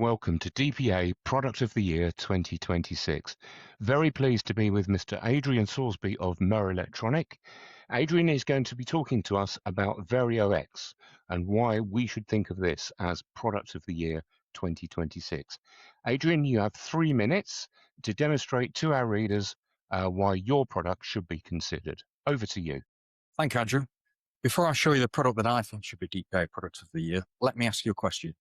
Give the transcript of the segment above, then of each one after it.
welcome to DPA Product of the Year 2026. Very pleased to be with Mr. Adrian Sorsby of Murrelektronik. Adrian is going to be talking to us about Vario-X and why we should think of this as Product of the Year 2026. Adrian, you have 3 minutes to demonstrate to our readers why your product should be considered. Over to you. Thank you, Andrew. Before I show you the product that I think should be DPA Product of the Year, let me ask you a question.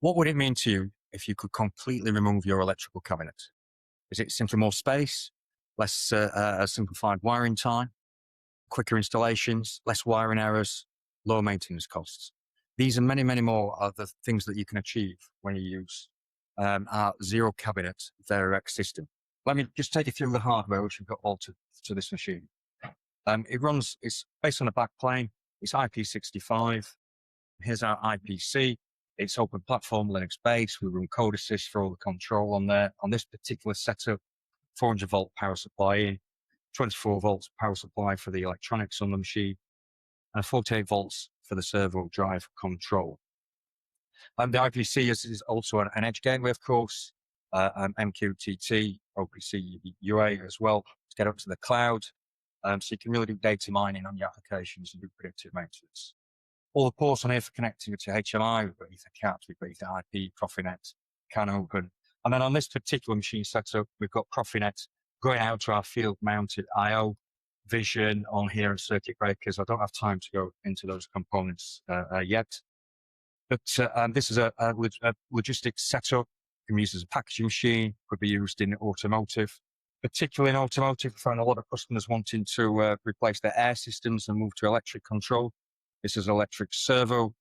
What would it mean to you if you could completely remove your electrical cabinet? Is it simply more space, less simplified wiring time, quicker installations, less wiring errors, low maintenance costs? These and many, many more are the things that you can achieve when you use our zero cabinet Vario-X system. Let me just take you through the hardware which we've got altered to this machine. It's based on a back plane. It's IP65. Here's our IPC. It's open platform, Linux based. We run code assist for all the control on there. On this particular setup, 400 volt power supply in, 24 volts power supply for the electronics on the machine, and 48 volts for the servo drive control. The IPC is also an edge gateway, of course, MQTT, OPC UA as well to get up to the cloud. So you can really do data mining on your applications and do predictive maintenance. All the ports on here for connecting to HMI, we've got EtherCAT, we've got Ether IP, Profinet, CAN Open. And then on this particular machine setup, we've got Profinet going out to our field-mounted I/O vision on here and circuit breakers. I don't have time to go into those components yet. But this is a logistics setup. It can be used as a packaging machine, could be used in automotive. Particularly in automotive, we find a lot of customers wanting to replace their air systems and move to electric control. This is electric servo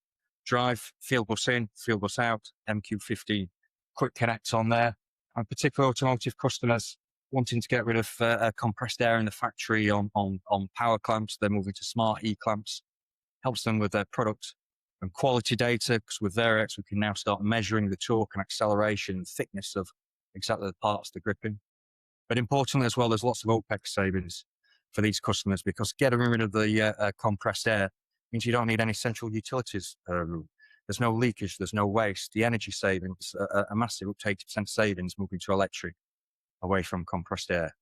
drive, field bus in, field bus out, MQ15 quick connect on there. And particularly automotive customers wanting to get rid of compressed air in the factory on power clamps. They're moving to smart E-clamps. Helps them with their product and quality data, because with Vario-X we can now start measuring the torque and acceleration and thickness of exactly the parts they're gripping. But importantly as well, there's lots of OPEX savings for these customers, because getting rid of the compressed air means you don't need any central utilities room. There's no leakage, there's no waste. The energy savings, a massive up to 80% savings moving to electric away from compressed air.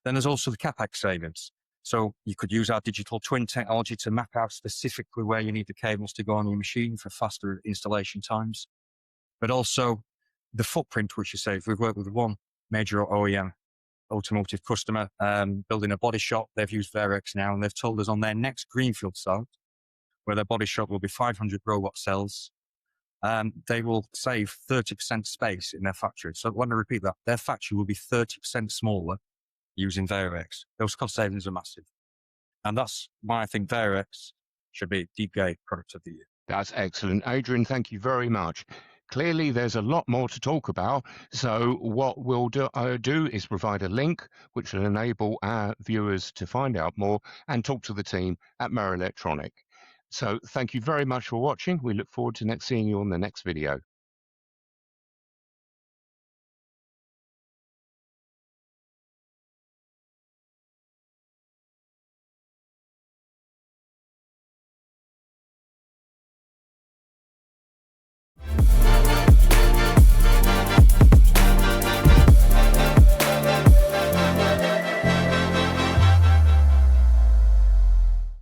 Then there's also the CapEx savings. So you could use our digital twin technology to map out specifically where you need the cables to go on your machine for faster installation times. But also the footprint which you save. We've worked with one major OEM automotive customer building a body shop. They've used Vario-X now, and they've told us on their next greenfield site, where their body shop will be 500 robot cells, they will save 30% space in their factory. So let me repeat that. Their factory will be 30% smaller using Vario-X. Those cost savings are massive. And that's why I think Vario-X should be DPA Product of the Year. That's excellent. Adrian, thank you very much. Clearly, there's a lot more to talk about. So what we'll do is provide a link which will enable our viewers to find out more and talk to the team at Murrelektronik. So thank you very much for watching. We look forward to seeing you on the next video.